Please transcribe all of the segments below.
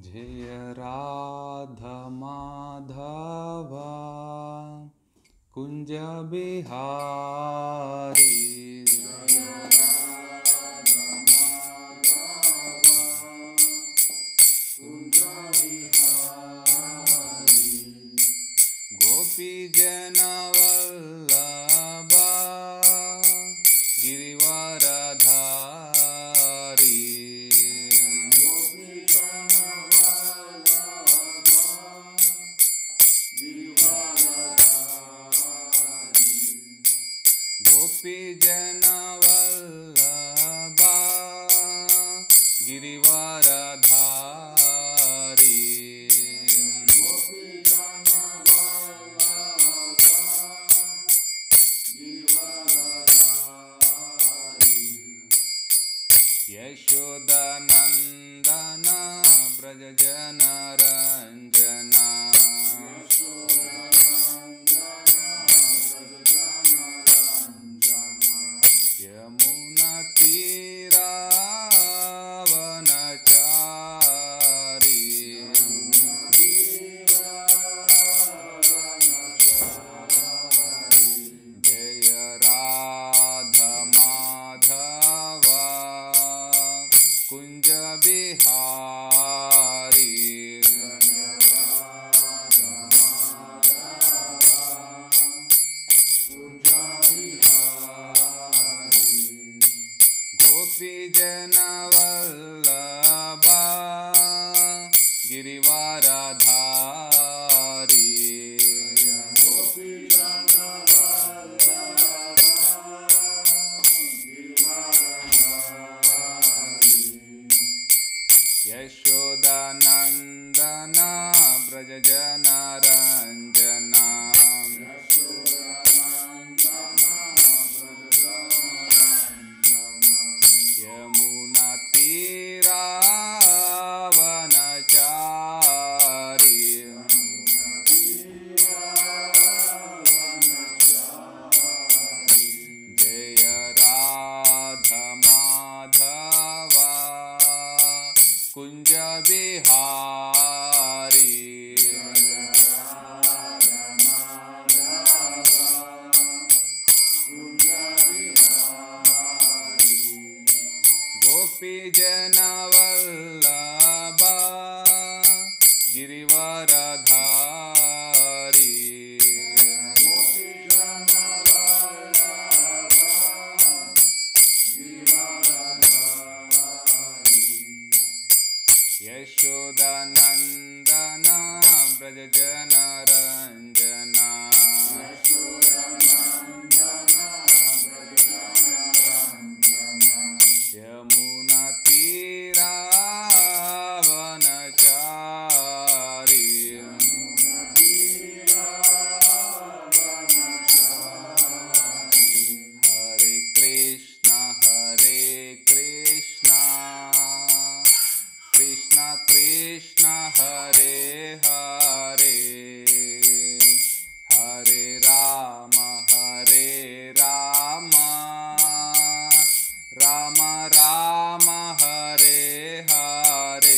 जय राधा माधवा कुंज बिहारी गोपी जन वल्लभा गिरिवरधारी गोपी जन वल्लभा गिरिवरधारी यशोदानंदन ब्रज जन रंजना यमुना तीरावनचारी जय राधा माधवा कुंज बिहारी गोपी जन वल्लभा गिरिवरधारी यशोदानंदन ब्रज जन रंजना यमुना तीरावनचारी जय राधा माधवा कुंज बिहारी गोपी जन वल्लभा गिरिवरधारी यशोदानंदन ब्रज जन रंजना यमुना तीरावनचारी हरे Krishna Krishna Krishna Hare Hare Hare Ram Ram Ram Hare Hare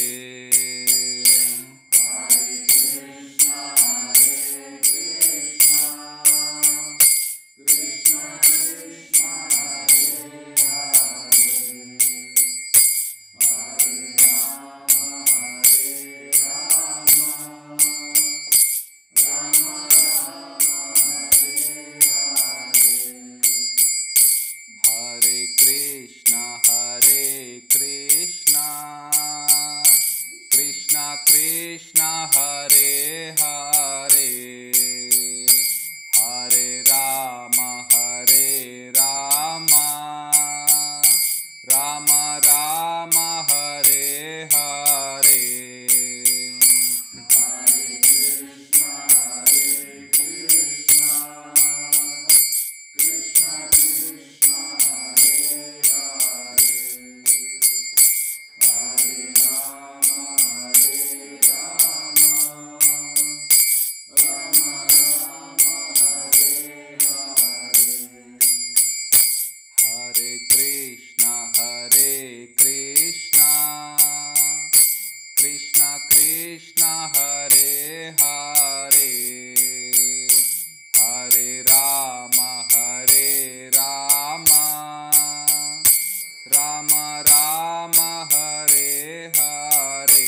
Hare Krishna Krishna Krishna Hare Hare Hare Ram Ram Ram Hare Hare Hare Hare, Hare Rama Hare Rama, Rama Rama Hare Hare.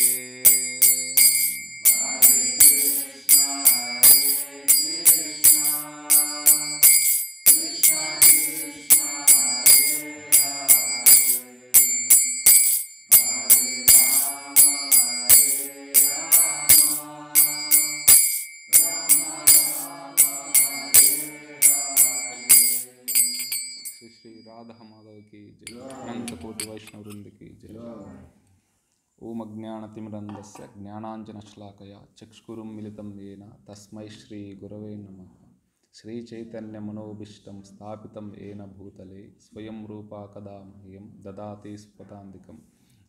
Shri Radha Madhav की जय, अनंत कोटि वैष्णव वृंद की जय। ओम अज्ञानतिमिरन्धस्य ज्ञानाञ्जनशलाकया चक्षुरुन्मिलितं येन तस्मै श्री गुरवे नमः। श्री चैतन्य मनोभीष्टं स्थापितं येन भूतले स्वयं रूपा कदा मह्यं ददाति स्वपदान्तिकं।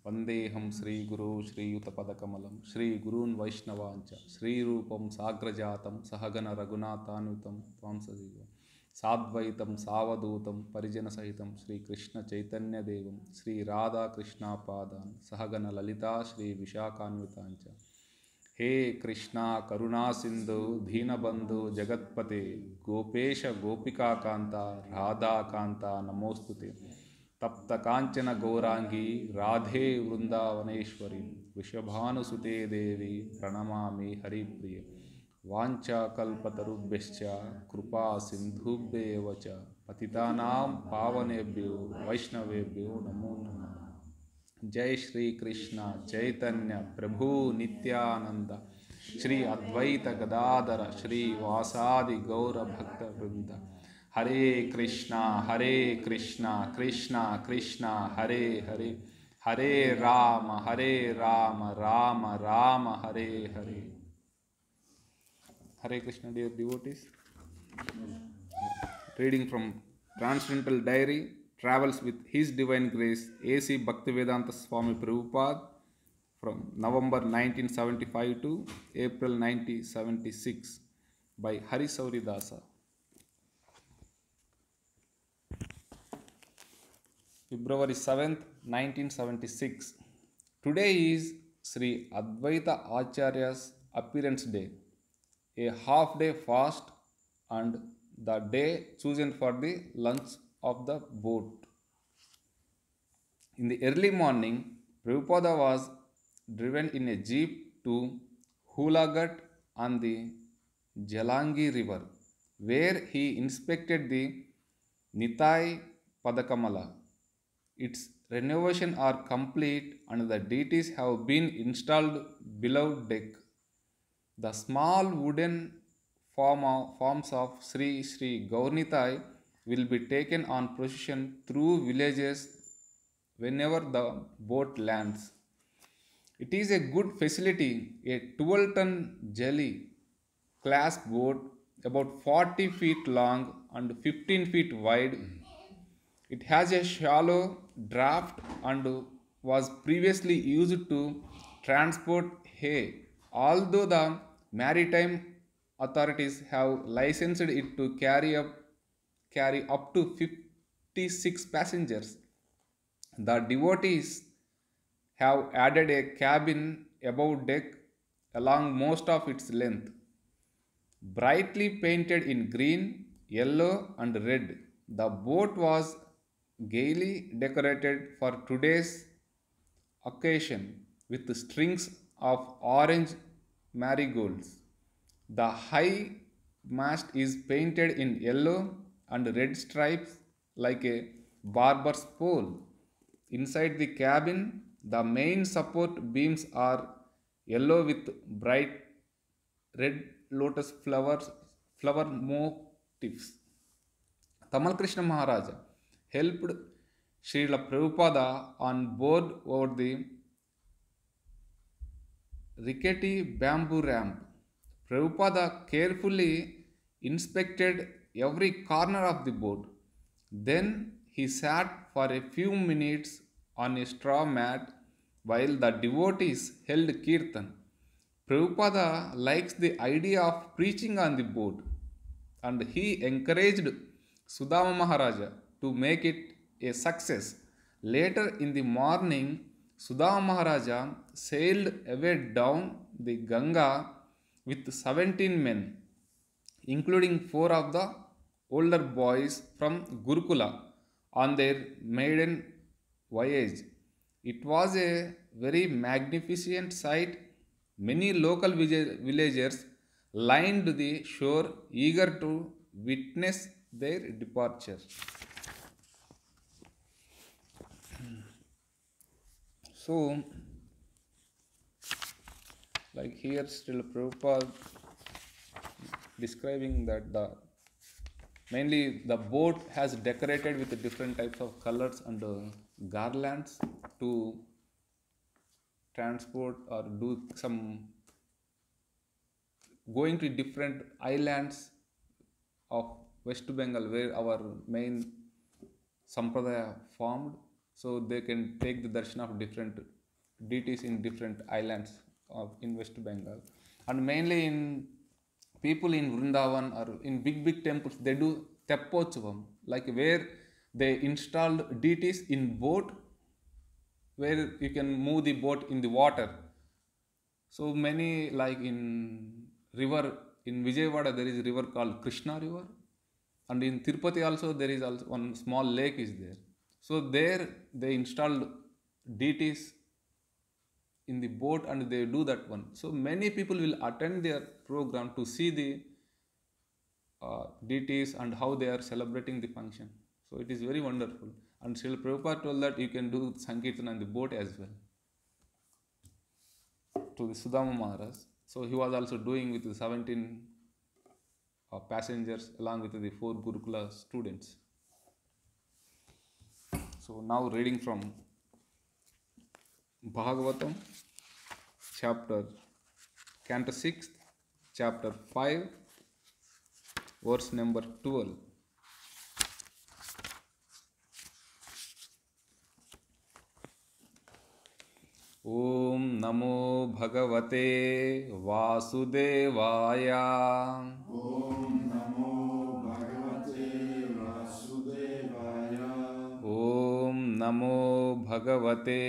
वन्देऽहं श्रीगुरो श्रीयुतपदकमलं श्रीगुरून् वैष्णवांच श्रीरूपं साग्रजातं सहगण रघुनाथान्वितं त्वां सजीवम् साद्वैतं सावधूतं परिजनसहितं श्रीकृष्णचैतन्यदेवं श्रीराधाकृष्णापादान् सहगण ललिता श्रीविशाखान्विताञ्च। हे कृष्णा करुणा सिन्धु दीनबन्धु जगत्पते गोपेश गोपिकान्ता राधाकान्ता नमोस्तुते। तप्त कांचन गौरांगी राधे वृंदावनेश्वरी वृषभानुसुते देवी प्रणमामि हरिप्रिये। वाञ्छाकल्पतरुभ्यश्च कृपा सिन्धुभ्येव च पतितानां पावनेभ्यो वैष्णवेभ्यो नमो नमः। जय श्री कृष्ण चैतन्य प्रभु नित्यानंद श्री अद्वैत गदाधर श्री वासादि गौर भक्त वृंद। हरे कृष्णा कृष्णा कृष्णा हरे हरे, हरे Ram Ram Ram Hare Hare. Hare Krishna, dear devotees. Reading from Transcendental Diary, Travels with His Divine Grace, A.C. Bhaktivedanta Swami Prabhupada, from November 1975 to April 1976, by Hari Sauridasa. February 7th, 1976. Today is Sri Advaita Acharya's appearance day, a half-day fast and the day chosen for the lunch of the boat. In the early morning, Prabhupada was driven in a jeep to Hulagat on the Jalangi river, where he inspected the Nitai Padakamala. Its renovation are complete and the deities have been installed below deck. The small wooden forms of Sri Gaurnitai will be taken on procession through villages whenever the boat lands. It is a good facility, a 12-ton jelly class boat about 40 feet long and 15 feet wide. It has a shallow draft and was previously used to transport hay, although the maritime authorities have licensed it to carry up to 56 passengers. The devotees have added a cabin above deck along most of its length. Brightly painted in green, yellow and red, the boat was gaily decorated for today's occasion with strings of orange marigolds. The high mast is painted in yellow and red stripes like a barber's pole. Inside the cabin, the main support beams are yellow with bright red lotus flower motifs. Tamal Krishna Maharaja helped Srila Prabhupada on board over the rickety bamboo ramp. Prabhupada carefully inspected every corner of the boat. Then he sat for a few minutes on a straw mat while the devotees held kirtan. Prabhupada likes the idea of preaching on the boat, and he encouraged Sudama Maharaja to make it a success. Later in the morning, Sudha Maharaja sailed away down the Ganga with 17 men, including 4 of the older boys from Gurukula on their maiden voyage. It was a very magnificent sight. Many local villagers lined the shore eager to witness their departure. So, like here, still Prabhupada describing that mainly the boat has decorated with different types of colors and garlands to transport or do some going to different islands of West Bengal where our main sampradaya formed, so they can take the darshan of different deities in different islands in West Bengal, and mainly in people in Vrindavan or in big temples they do Teppochavam, like where they installed deities in boat where you can move the boat in the water. So many, like in river in Vijayawada there is a river called Krishna river, and in Tirupati also there is also one small lake is there. So there they installed deities in the boat and they do that one. So many people will attend their program to see the deities and how they are celebrating the function. So it is very wonderful. And Srila Prabhupada told that you can do Sankirtan on the boat as well to the Sudama Maharaj. So he was also doing with the 17 passengers along with the 4 Gurukula students. So now reading from Bhagavatam, chapter Canto 6, chapter 5, verse number 12. Om Namo Bhagavate Vasudevaya. Om Namo Bhagavate Vasudevaya. Om Namo Bhagavate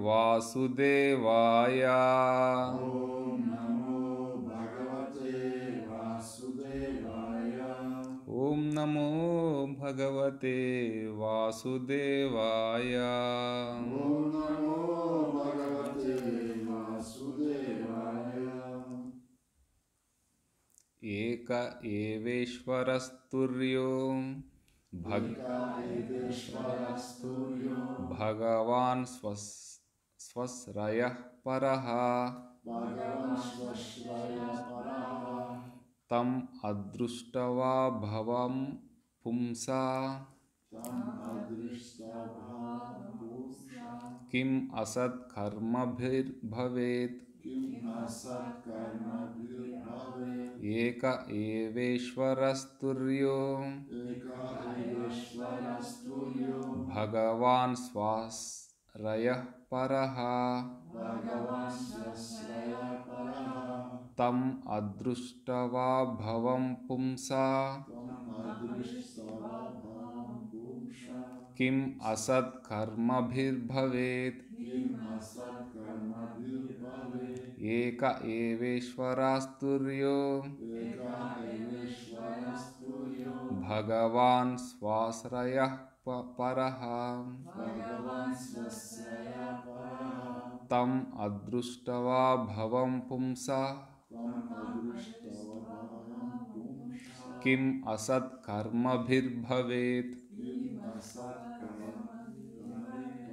Vasudevaya. Om Namo Bhagavate Vasudevaya. Om Namo Bhagavate Vasudevaya. Om Namo Bhagavate Vasudevaya. Eka eveshwarasturyo Eka eveshwarasturyo Bhagavan swasrayah paraha Bhagavan swasraya paraha tam adrushtava bhavam pumsa tam adristabha bhusha kim asat karmabhir bhavet kim asat karmabhir bhavet eka eveshwarasturyo eka eveshwarasturyo Bhagavan swasrayah paraha Bhagavan swasraya paraha tam adrushtava bhavam pumsa tam adristabha bhusha kim asat karmabhir bhavet kim asat karmabhir bhavet eka eveshwarasturyo eka eveshwarasturyo Bhagavan swasrayah paraha Bhagavan swasraya paraha tam adrushtava bhavam pumsa tam adristabha bhusha kim asat karmabhir bhavet kim asat karmabhir bhavet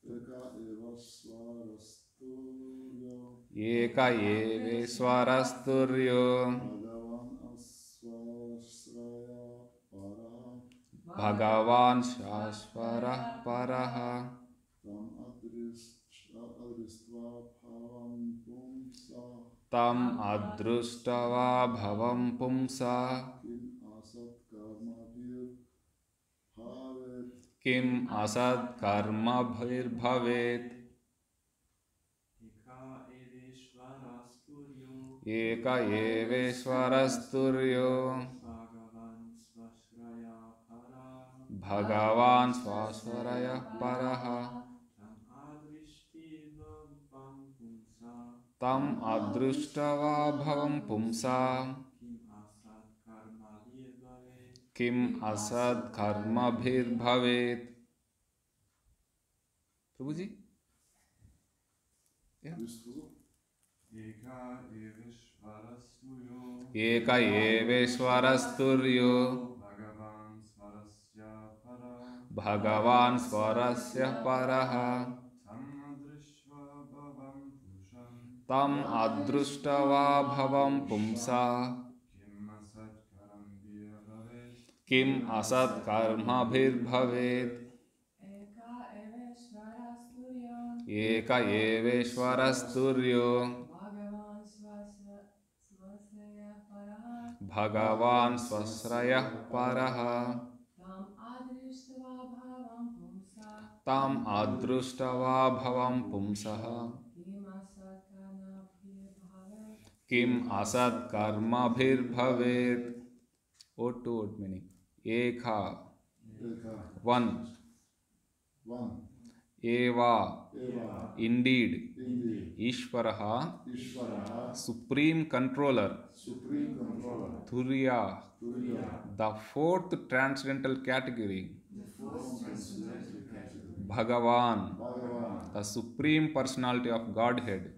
eka eveshwarasturyo eka eveshwarasturyo Bhagavan aswasraya paraha Bhagavan shasvarah paraha tam adristva bhavam pumsa tam adrustava bhavam pumsa kim asat karmabhir bhavet kim asat karmabhir bhavet eka eveshwarasturyo Bhagavan swasvaraya paraha tam adruštava bhavam pumsa kim asad karma bhir bhavet. Prabhuji? Yeah. Eka eveshwarasturyo Bhagavan swarasya paraha tam adruštava bhavam pumsa kim asat karma bhir bhavet. Eka eveshwarasturyo Bhagavan swasrayah paraha tam adruštava bhavam pumsaha kim asad karma bhir bhavet. Ode to ode meaning. Eka, one. Eva, indeed. Ishvaraha, supreme controller. Turiya, the fourth transcendental category. Bhagavan, the supreme personality of Godhead.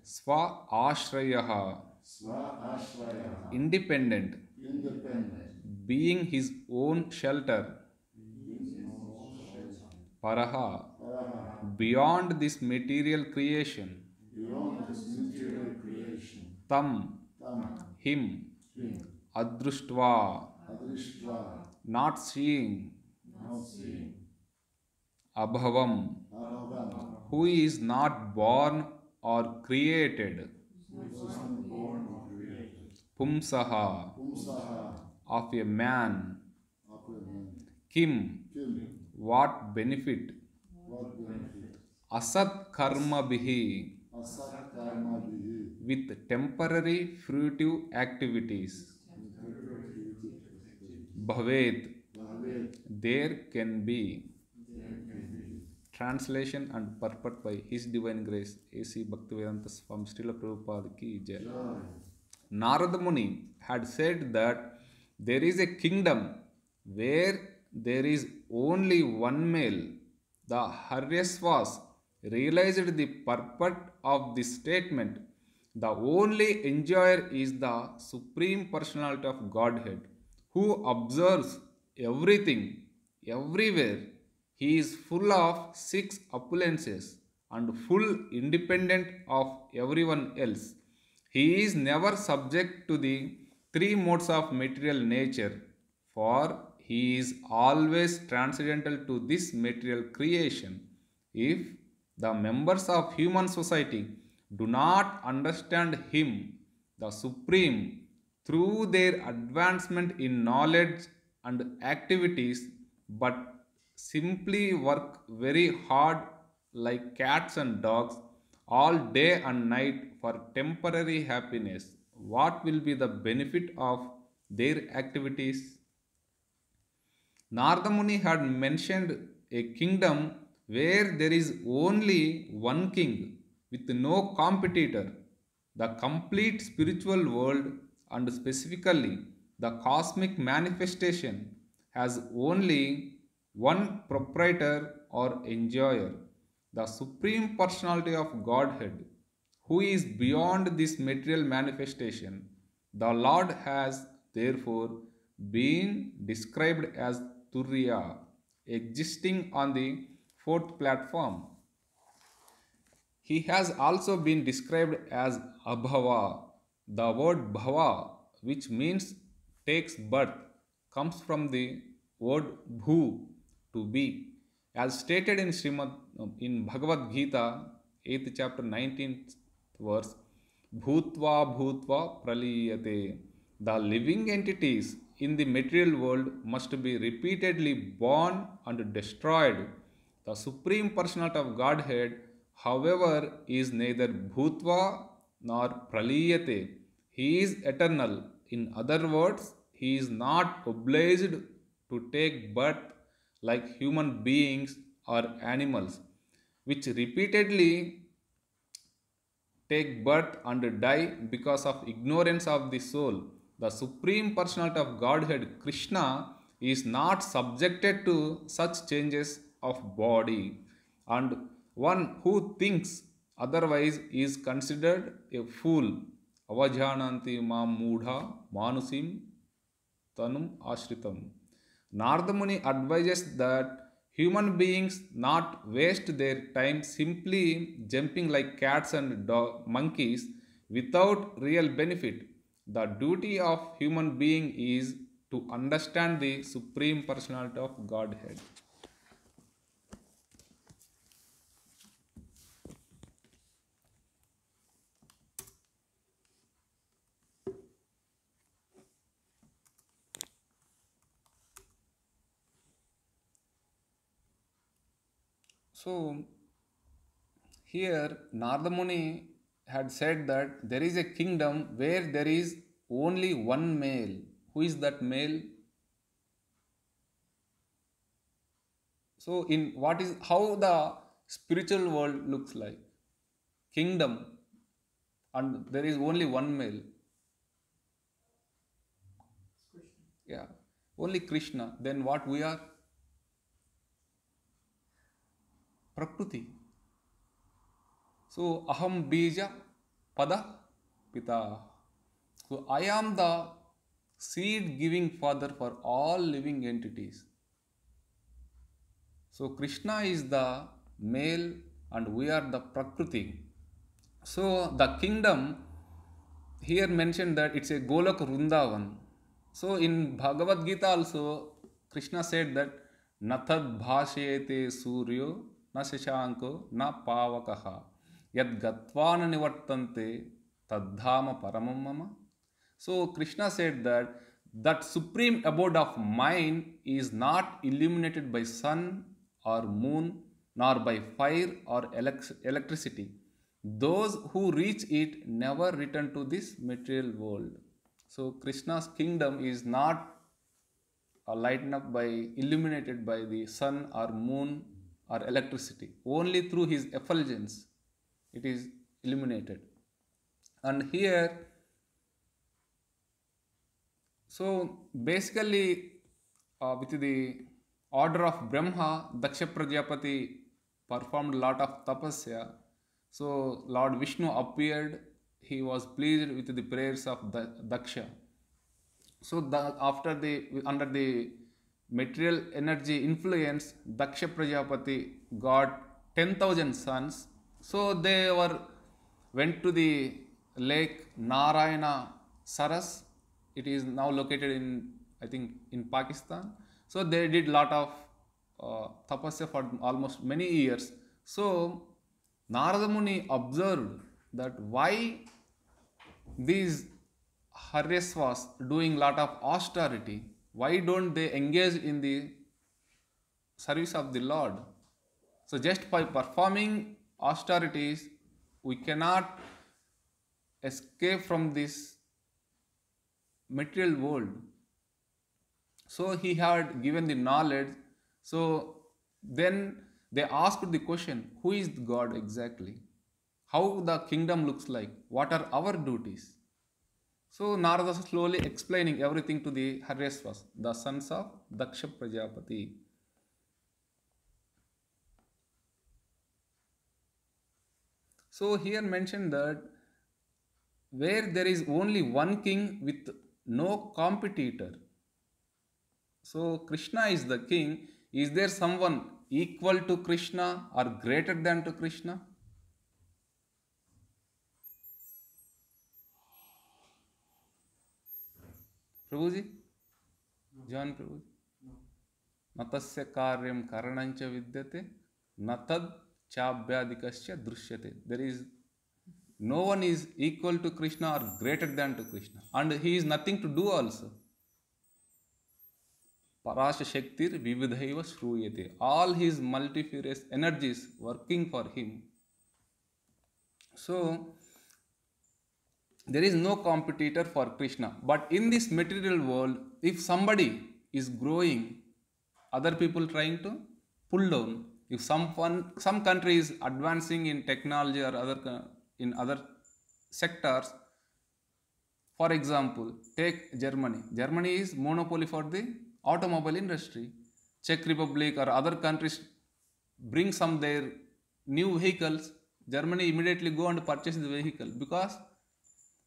Sva ashrayaha, independent, being his own shelter. Paraha, beyond this material creation. Tam, him. Adruštva, not seeing. Abhavam, who is not born or created. Pumsaha, of a man. Kim, what benefit. Asat karma bihi, with temporary fruitive activities. Bhavet, there can be. Translation and purport by His Divine Grace A.C. Bhaktivedanta Swami Srila Prabhupada ki jai. Narada Muni had said that there is a kingdom where there is only one male. The Haryasvas realized the purport of this statement. The only enjoyer is the Supreme Personality of Godhead, who observes everything, everywhere. He is full of 6 opulences and full independent of everyone else. He is never subject to the 3 modes of material nature, for he is always transcendental to this material creation. If the members of human society do not understand him, the Supreme, through their advancement in knowledge and activities, but simply work very hard like cats and dogs all day and night for temporary happiness, what will be the benefit of their activities? Narada Muni had mentioned a kingdom where there is only one king with no competitor. The complete spiritual world, and specifically the cosmic manifestation, has only one proprietor or enjoyer, the Supreme Personality of Godhead, who is beyond this material manifestation. The Lord has therefore been described as Turiya, existing on the 4th platform. He has also been described as Abhava. The word Bhava, which means takes birth, comes from the word Bhu, to be. As stated in Srimad, in Bhagavad Gita, 8th chapter, 19th verse, Bhutva Bhutva Praliyate. The living entities in the material world must be repeatedly born and destroyed. The Supreme Personality of Godhead, however, is neither Bhutva nor Praliyate. He is eternal. In other words, he is not obliged to take birth like human beings or animals, which repeatedly take birth and die because of ignorance of the soul. The Supreme Personality of Godhead, Krishna, is not subjected to such changes of body, and one who thinks otherwise is considered a fool. Avajananti mam mudha manusim tanum ashritam. Narada Muni advises that human beings not waste their time simply jumping like cats and monkeys without real benefit. The duty of human being is to understand the Supreme Personality of Godhead. So, here Narada Muni had said that there is a kingdom where there is only one male. Who is that male? So, in what is how the spiritual world looks like? Kingdom, and there is only one male. Yeah, only Krishna. Then what we are? Prakriti. So, aham bija pada pita. So, I am the seed giving father for all living entities. So, Krishna is the male and we are the Prakriti. So, the kingdom here mentioned that it's a Golok Vrindavan. So, in Bhagavad Gita also, Krishna said that Nathad bhashayate suryo na shashanko na pavakaha yad gatvana nivartante tadhama paramam mama. So Krishna said that that supreme abode of mine is not illuminated by sun or moon nor by fire or electricity. Those who reach it never return to this material world. So Krishna's kingdom is not lightened up by, illuminated by the sun or moon or electricity. Only through his effulgence it is illuminated. And here, so basically with the order of Brahma, Daksha Prajapati performed a lot of tapasya. So Lord Vishnu appeared, he was pleased with the prayers of Daksha. So under the material energy influence, Daksha Prajapati got 10,000 sons. So they went to the lake Narayana Saras. It is now located in, I think, in Pakistan. So they did lot of tapasya for almost many years. So Narada Muni observed that why these Haryasvas doing lot of austerity, why don't they engage in the service of the Lord? So just by performing austerities, we cannot escape from this material world. So he had given the knowledge. So then they asked the question, who is God exactly? How the kingdom looks like? What are our duties? So Narada slowly explaining everything to the Haryasvas, the sons of Daksha Prajapati. So here mentioned that where there is only one king with no competitor. So Krishna is the king. Is there someone equal to Krishna or greater than to Krishna? Prabhuji? John Prabhuji? Natasya karyam karanancha vidyate natad chabhyadikasya drishyate. There is no one is equal to Krishna or greater than to Krishna. And he is nothing to do also. Parasha Shaktir Vividhaiva Shruyate. All his multifarious energies working for him. So, there is no competitor for Krishna. But in this material world, if somebody is growing, other people trying to pull down. If some country is advancing in technology or in other sectors. For example, take Germany. Germany is monopoly for the automobile industry. Czech Republic or other countries bring some their new vehicles. Germany immediately go and purchase the vehicle because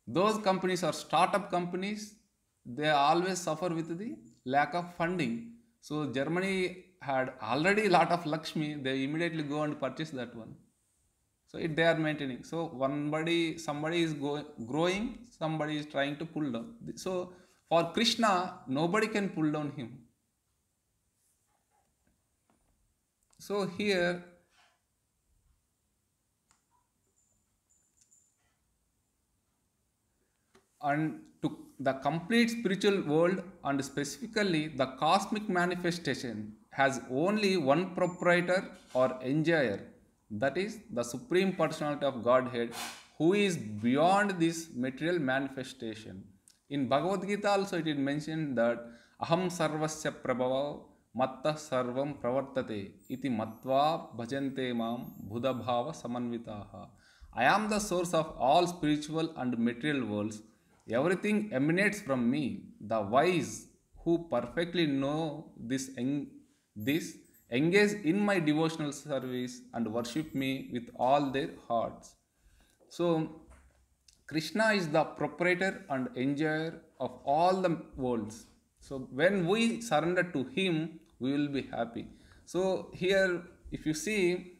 those companies are startup companies. They always suffer with the lack of funding. So Germany had already a lot of Lakshmi. They immediately go and purchase that one. So they are maintaining. So somebody is growing, somebody is trying to pull down. So for Krishna, nobody can pull down him. So here, and to the complete spiritual world and specifically the cosmic manifestation has only one proprietor or enjoyer, that is the Supreme Personality of Godhead, who is beyond this material manifestation. In Bhagavad Gita also it is mentioned that aham sarvasya prabhava matta sarvam pravartate iti matva bhajante mam buddha bhava samanvitaha. I am the source of all spiritual and material worlds. Everything emanates from me. The wise who perfectly know this engage in my devotional service and worship me with all their hearts. So, Krishna is the proprietor and enjoyer of all the worlds. So, when we surrender to Him, we will be happy. So, here, if you see,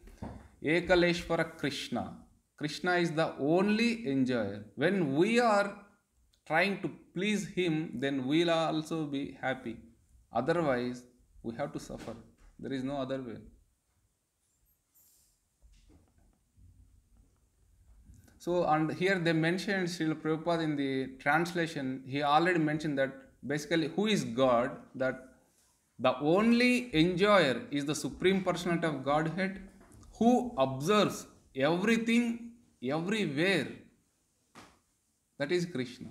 Ekaleshwara Krishna, Krishna is the only enjoyer. When we are trying to please Him, then we will also be happy. Otherwise, we have to suffer. There is no other way. So, and here they mentioned Srila Prabhupada in the translation, he already mentioned that basically who is God, that the only enjoyer is the Supreme Personality of Godhead who observes everything, everywhere. That is Krishna.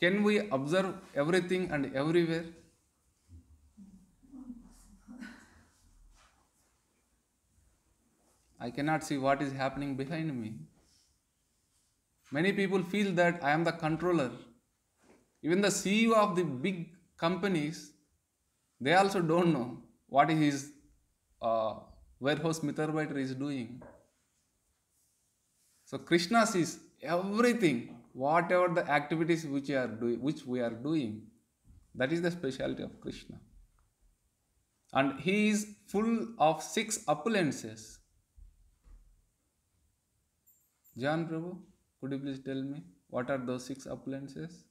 Can we observe everything and everywhere? I cannot see what is happening behind me. Many people feel that I am the controller. Even the CEO of the big companies, they also don't know what his warehouse Mitarbiter is doing. So Krishna sees everything, whatever the activities which we are doing. That is the specialty of Krishna. And he is full of 6 opulences. John Prabhu, could you please tell me what are those 6 opulences?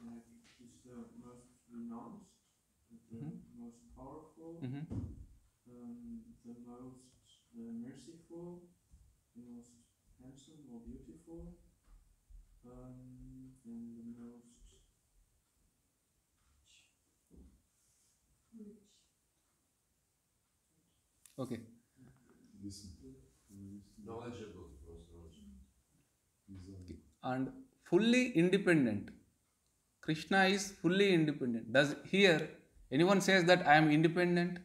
Like he's the most renounced, the most powerful, the most merciful, the most handsome or beautiful, and the most Okay. Knowledgeable. And fully independent. Krishna is fully independent. Does here anyone says that I am independent?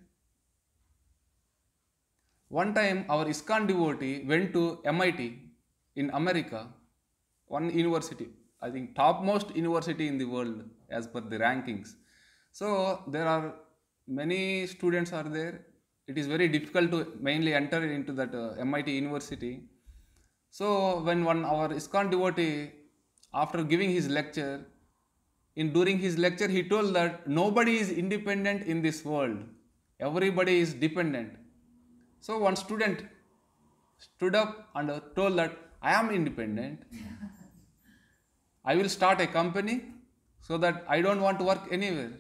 One time our ISKCON devotee went to MIT in America, one university, I think topmost university in the world as per the rankings. So there are many students are there. It is very difficult to mainly enter into that MIT university. So when our ISKCON devotee, after giving his lecture, during his lecture he told that nobody is independent in this world. Everybody is dependent. So one student stood up and told that I am independent. I will start a company so that I don't want to work anywhere.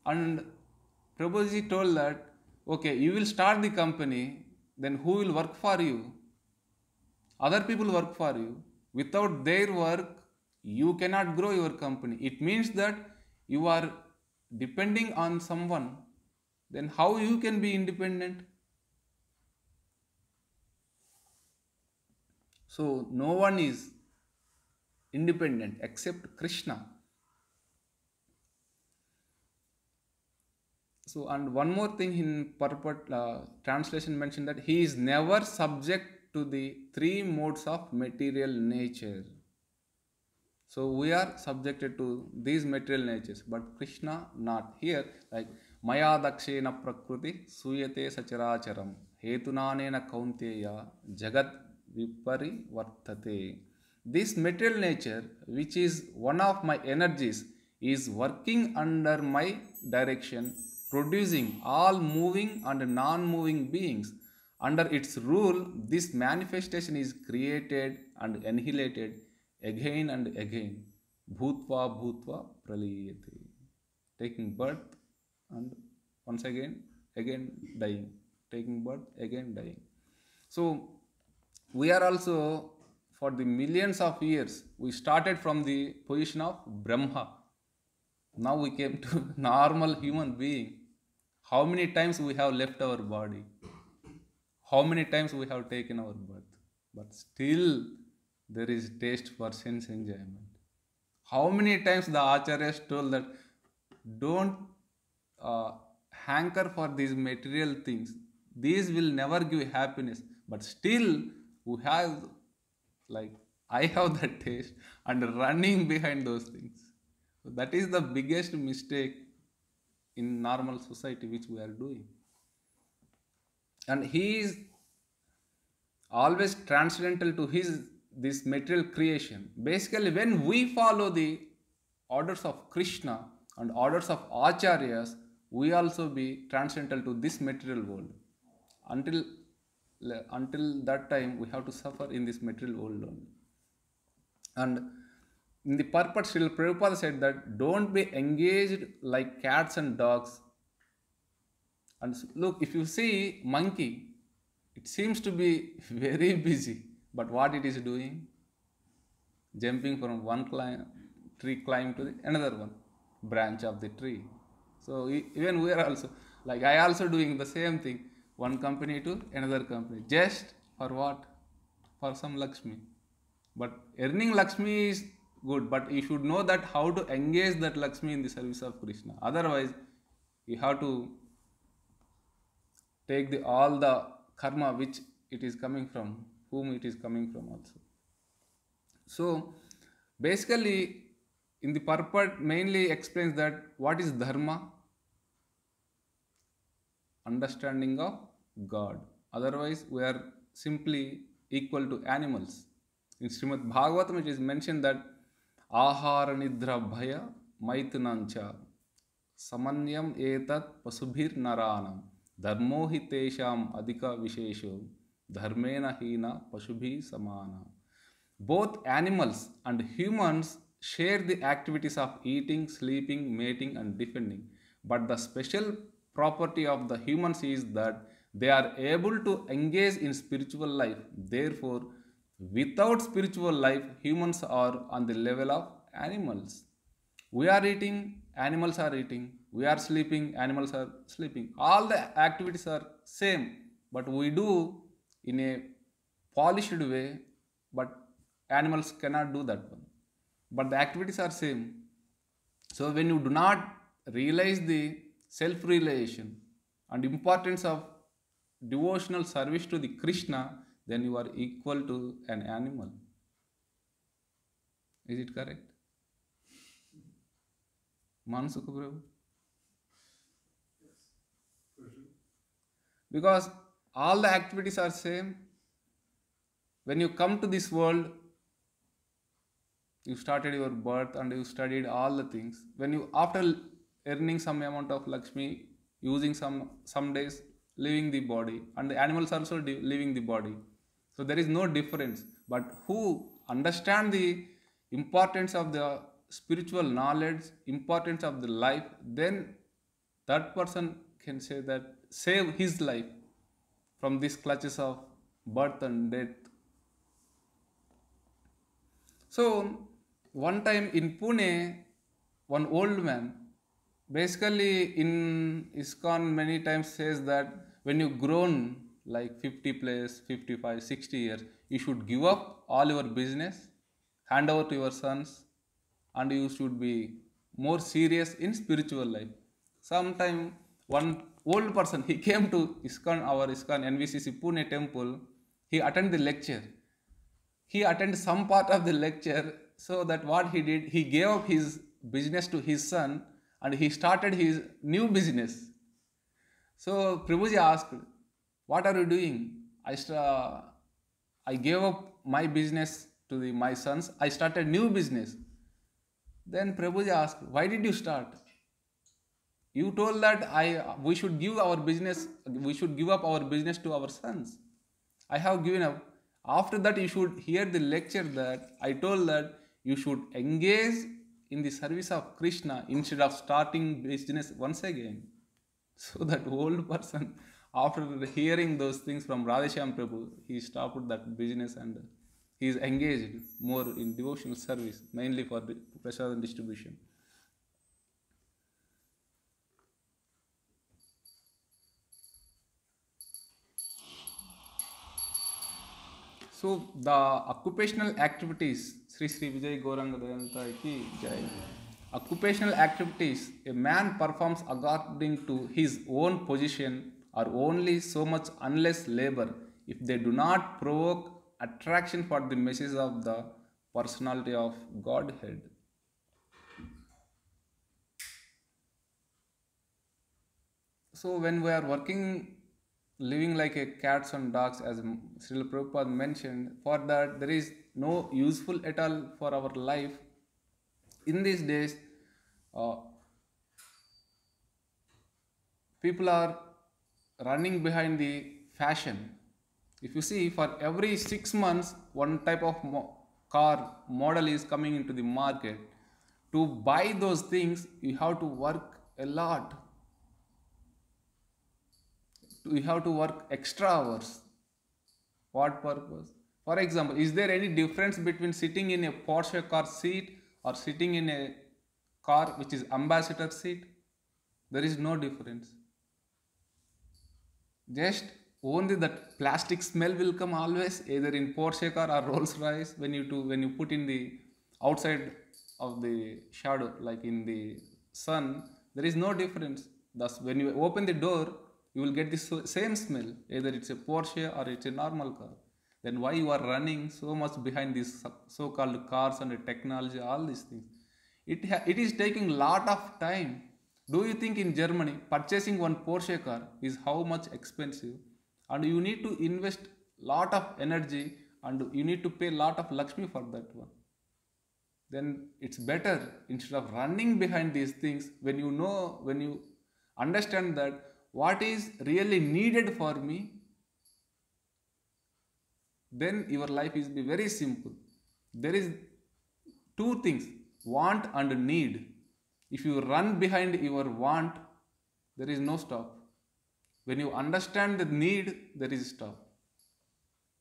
And Prabhuji told that, okay, you will start the company, then who will work for you? Other people work for you. Without their work, you cannot grow your company. It means that you are depending on someone. Then how you can be independent? So no one is independent except Krishna. So, and one more thing in purport translation mentioned that he is never subject to the three modes of material nature. So we are subjected to these material natures, but Krishna not. Here, like Maya Dakshena Prakriti Suyate Sacharacharam Hetunanena Kaunteya Jagat Vipari Vartate. This material nature, which is one of my energies, is working under my direction, producing all moving and non moving beings. Under its rule, this manifestation is created and annihilated again and again. Bhutva Bhutva Praliyate. Taking birth and once again dying. Taking birth, again dying. So, we are also, for the millions of years, we started from the position of Brahma. Now we came to normal human being. How many times we have left our body? How many times we have taken our birth? But still there is taste for sense enjoyment. How many times the Acharyas told that don't hanker for these material things. These will never give happiness. But still we have, like, I have that taste and running behind those things. So that is the biggest mistake in normal society which we are doing. And he is always transcendental to this material creation. Basically, when we follow the orders of Krishna and orders of Acharyas, we also be transcendental to this material world. Until that time, we have to suffer in this material world only. And in the purport, Srila Prabhupada said that don't be engaged like cats and dogs. And look, if you see monkey, it seems to be very busy. But what it is doing? Jumping from one tree climb to the another one branch of the tree. So even we are also, like I also doing the same thing. One company to another company. Just for what? For some Lakshmi. But earning Lakshmi is good, but you should know that how to engage that Lakshmi in the service of Krishna. Otherwise, you have to take all the karma which it is coming from, whom it is coming from also. So, basically, in the purport mainly explains that what is dharma? Understanding of God. Otherwise, we are simply equal to animals. In Srimad Bhagavatam, it is mentioned that Ahara Nidra Bhaya Maitunancha Samanyam Etat Pasubhir Naranam Dharmo hi tesham adhika vishesho dharmena hina pasubhi samana. Both animals and humans share the activities of eating, sleeping, mating and defending. But the special property of the humans is that they are able to engage in spiritual life. Therefore, without spiritual life, humans are on the level of animals. We are eating, animals are eating. We are sleeping, animals are sleeping. All the activities are same, but we do in a polished way, but animals cannot do that one. But the activities are same. So when you do not realize the self-realization and importance of devotional service to the Krishna, then you are equal to an animal. Is it correct? Mansuka Prabhu? Because all the activities are same. When you come to this world, you started your birth and you studied all the things. When you, after earning some amount of Lakshmi, using some days, leaving the body, and the animals also leaving the body. So there is no difference. But who understand the importance of the spiritual knowledge, importance of the life, then that person can say that save his life from these clutches of birth and death. So one time in Pune, one old man, basically in ISKCON many times says that when you grown like 50 plus, 55, 60 years, you should give up all your business, hand over to your sons, and you should be more serious in spiritual life. Sometime one old person, he came to ISKCON, our ISKCON NVCC Pune temple, He attended the lecture. He attended some part of the lecture, so that what he did, he gave up his business to his son and he started his new business. So Prabhuji asked, "What are you doing?" I gave up my business to my sons. I started new business. Then Prabhuji asked, "Why did you start? You told that we should give our business, we should give up our business to our sons. I have given up. After that, you should hear the lecture that I told that you should engage in the service of Krishna instead of starting business once again." So that old person, after hearing those things from Radheshyam Prabhu, he stopped that business and he is engaged more in devotional service, mainly for the prasadam distribution. So the occupational activities, Sri Sri Vijay Gauranga Dayanta ki Jai. Occupational activities a man performs according to his own position are only so much unless labor if they do not provoke attraction for the message of the personality of Godhead. So when we are working, living like a cats and dogs, as Srila Prabhupada mentioned, for that there is no useful at all for our life. In these days, people are running behind the fashion. If you see, for every 6 months, one type of car model is coming into the market. To buy those things, you have to work a lot. You have to work extra hours. What purpose? For example, is there any difference between sitting in a Porsche car seat or sitting in a car which is ambassador seat? There is no difference. Just only that plastic smell will come always, either in Porsche car or Rolls Royce, when you put in the outside of the shadow, like in the sun, there is no difference. Thus, when you open the door, you will get the same smell, either it's a Porsche or it's a normal car. Then why you are running so much behind these so-called cars and technology, all these things? It is taking lot of time. Do you think in Germany purchasing one Porsche car is how much expensive? And you need to invest lot of energy and you need to pay lot of Lakshmi for that one. Then it's better, instead of running behind these things, when you understand that what is really needed for me, then your life is be very simple. There is two things, want and need. If you run behind your want, there is no stop. When you understand the need, there is stop.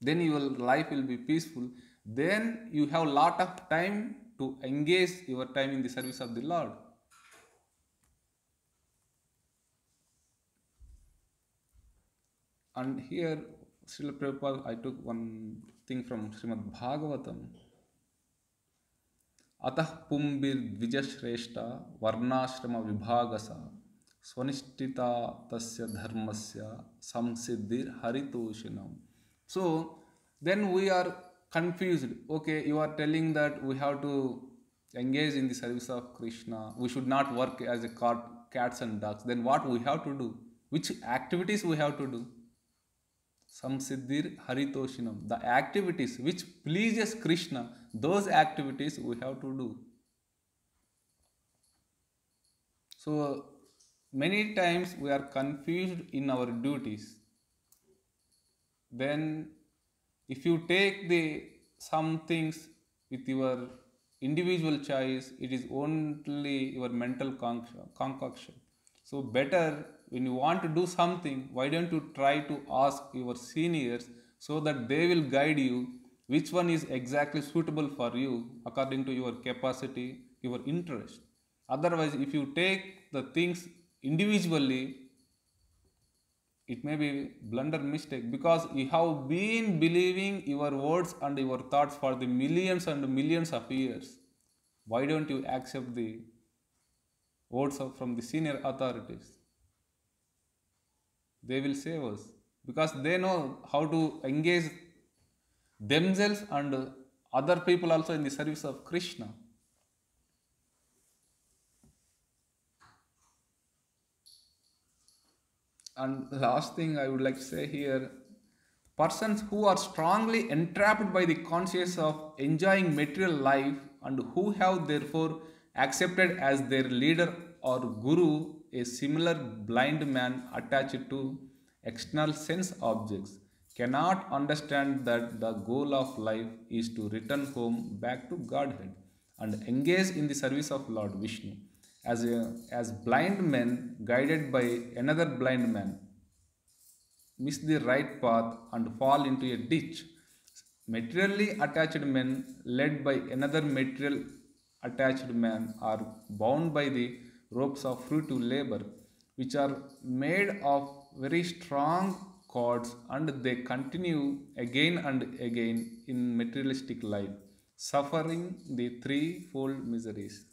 Then your life will be peaceful. Then you have lot of time to engage your time in the service of the Lord. And here, Srila Prabhupada, I took one thing from Srimad Bhagavatam. Atah pumbir dvijashreshta varnashrama vibhagasa swanishtita tasya dharmasya samsiddhir haritoshinam. So, then we are confused. Okay, you are telling that we have to engage in the service of Krishna. We should not work as a cats and dogs. Then what we have to do? Which activities we have to do? Samsiddhir haritoshinam. The activities which pleases Krishna, those activities we have to do. So many times we are confused in our duties. Then if you take some things with your individual choice, it is only your mental concoction. So better, when you want to do something, why don't you try to ask your seniors so that they will guide you which one is exactly suitable for you according to your capacity, your interest. Otherwise, if you take the things individually, it may be blunder mistake, because you have been believing your words and your thoughts for the millions and millions of years. Why don't you accept the words from the senior authorities? They will save us, because they know how to engage themselves and other people also in the service of Krishna. And the last thing I would like to say here, persons who are strongly entrapped by the consciousness of enjoying material life and who have therefore accepted as their leader or guru a similar blind man attached to external sense objects cannot understand that the goal of life is to return home back to Godhead and engage in the service of Lord Vishnu as blind men guided by another blind man miss the right path and fall into a ditch. Materially attached men, led by another material attached man, are bound by the ropes of fruitive labor, which are made of very strong cords, and they continue again and again in materialistic life, suffering the threefold miseries.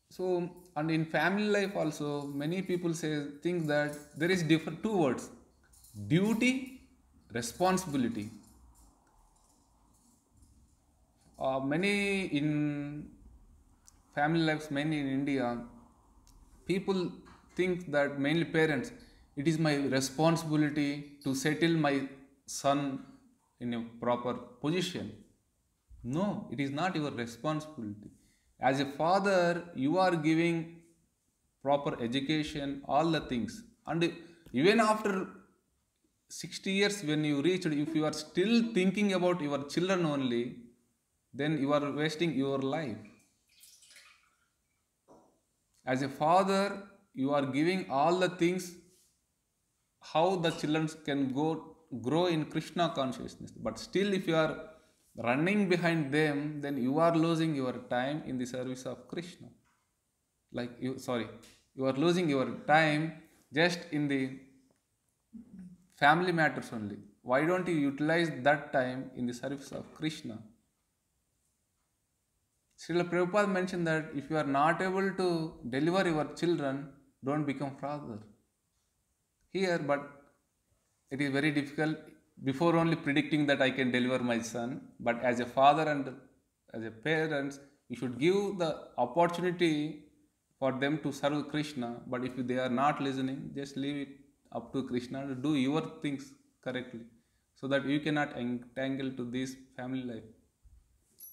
So, and in family life also, many people think that there is different two words: duty, responsibility. Many in family lives, many in India, people think that mainly parents, it is my responsibility to settle my son in a proper position. No, it is not your responsibility. As a father, you are giving proper education, all the things. And even after 60 years, when you reach, if you are still thinking about your children only, then you are wasting your life. As a father, you are giving all the things how the children can grow in Krishna consciousness. But still, if you are running behind them, then you are losing your time in the service of Krishna. You are losing your time just in the family matters only. Why don't you utilize that time in the service of Krishna? Srila Prabhupada mentioned that if you are not able to deliver your children, don't become father. Here, but it is very difficult before only predicting that I can deliver my son. But as a father and as a parents, you should give the opportunity for them to serve Krishna. But if they are not listening, just leave it up to Krishna and do your things correctly, so that you cannot entangle to this family life.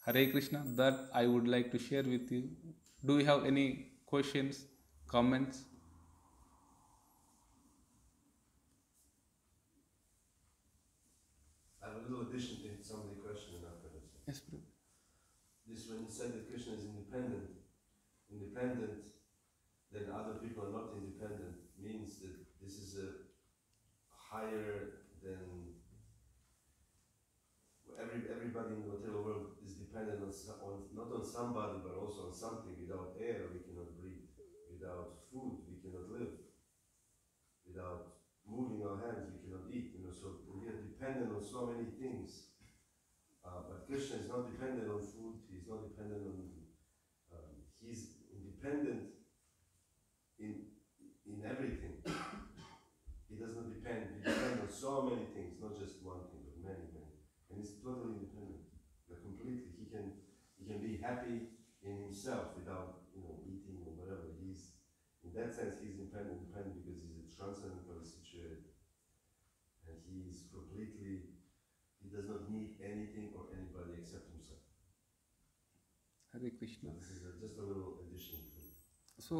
Hare Krishna, that I would like to share with you. Do you have any questions, comments? I have a little addition to somebody's question in Afghanistan. Yes, Prabhu. This, when you said that Krishna is independent, then other people are not independent, means that this is a higher than everybody in the material world is dependent on not on somebody but also on something. Without air we cannot breathe, without food we cannot live, without moving our hands we cannot eat. So we are dependent on so many things. But Krishna is not dependent on food. He's not dependent on. He's independent in everything. He does not depend. He depends on so many things, not just one thing, but many, and he's totally independent. Completely, he can be happy in himself without eating or whatever. He's in that sense he's independent because he's a transcendental situated, and he does not need anything or anybody except himself. Hare Krishna. So this is just a little addition to. So,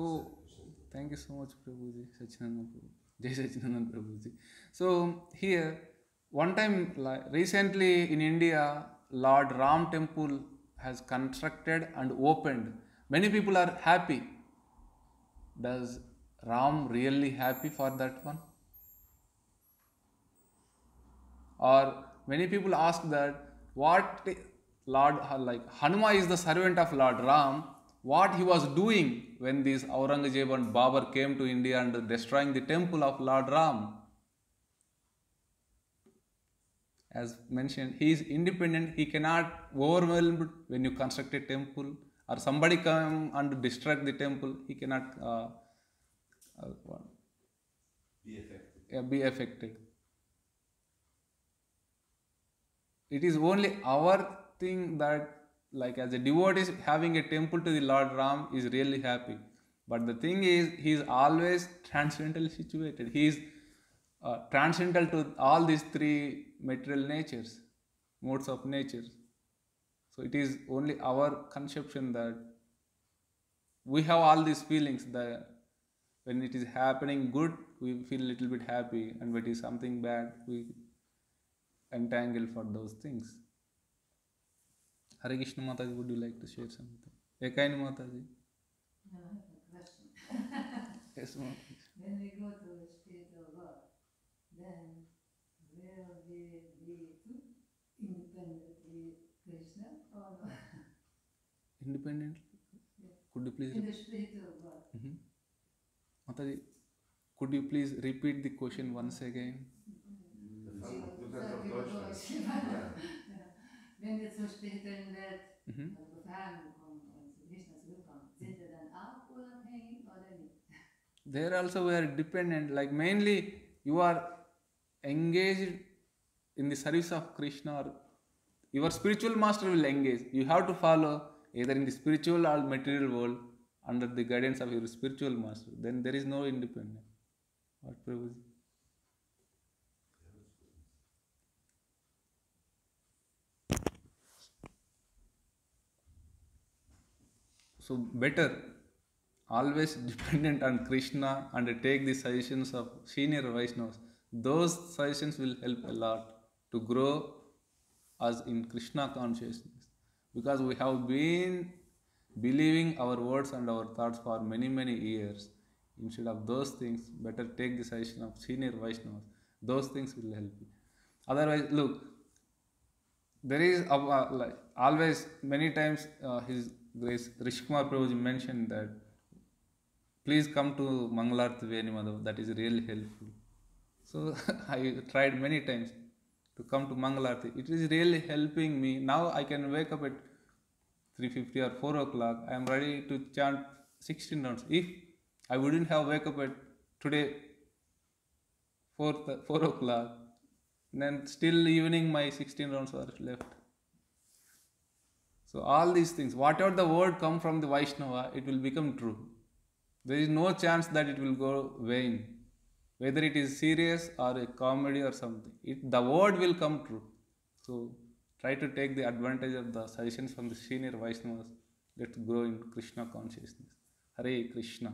thank you so much, Prabhuji, Sachinandan Prabhu. Jai Sachinandan Prabhuji. So, here, one time, recently in India, Lord Ram temple has constructed and opened. Many people are happy. Does Ram really happy for that one? Or many people ask that what Lord, like Hanuma is the servant of Lord Ram, what he was doing when these Aurangzeb and Babur came to India and destroying the temple of Lord Ram. As mentioned, he is independent, he cannot overwhelm when you construct a temple or somebody come and destruct the temple, he cannot Be affected. be affected. it is only our thing that, like as a devotee having a temple to the Lord Ram is really happy. But the thing is, he is always transcendentally situated. He is transcendental to all these three material natures, modes of nature. So it is only our conception that we have all these feelings that when it is happening good, we feel a little bit happy, and when it is something bad, we entangle for those things. Hare Krishna Mataji, would you like to share something? Ekaini Mataji? No, I have a question. Yes, Mataji. When we go to the spiritual world, then will we be independently Krishna or no? Independently? Yeah. Could you please In the spiritual world? Mataji, could you please repeat the question once again? Du kannst auf Deutsch sprechen. Ja. Wenn wir zur spirituellen Welt, Mhm. also befragen kommen und zu Krishna zurückkommen, sind wir dann auch unabhängig oder nicht? There also we are dependent, like mainly you are engaged in the service of Krishna, or your spiritual master will engage. You have to follow either in the spiritual or material world under the guidance of your spiritual master. Then there is no independence. What Prabhuji? So better always dependent on Krishna and take the suggestions of senior Vaishnavas. Those suggestions will help a lot to grow us in Krishna consciousness. Because we have been believing our words and our thoughts for many, many years. Instead of those things, better take the suggestion of senior Vaishnavas. Those things will help you. Otherwise, look, there is like always many times His Grace Rishkumar Prabhuji mentioned that please come to Mangalarti Veni Madhava. That is really helpful. So I tried many times to come to Mangalarti. It is really helping me. Now I can wake up at 3:50 or 4 o'clock. I am ready to chant 16 rounds. If I wouldn't have wake up at today 4 o'clock, then still evening my 16 rounds are left. So all these things, whatever the word come from the Vaishnava, it will become true. There is no chance that it will go vain. Whether it is serious or a comedy or something, the word will come true. So try to take the advantage of the suggestions from the senior Vaishnavas. Let's grow in Krishna consciousness. Hare Krishna.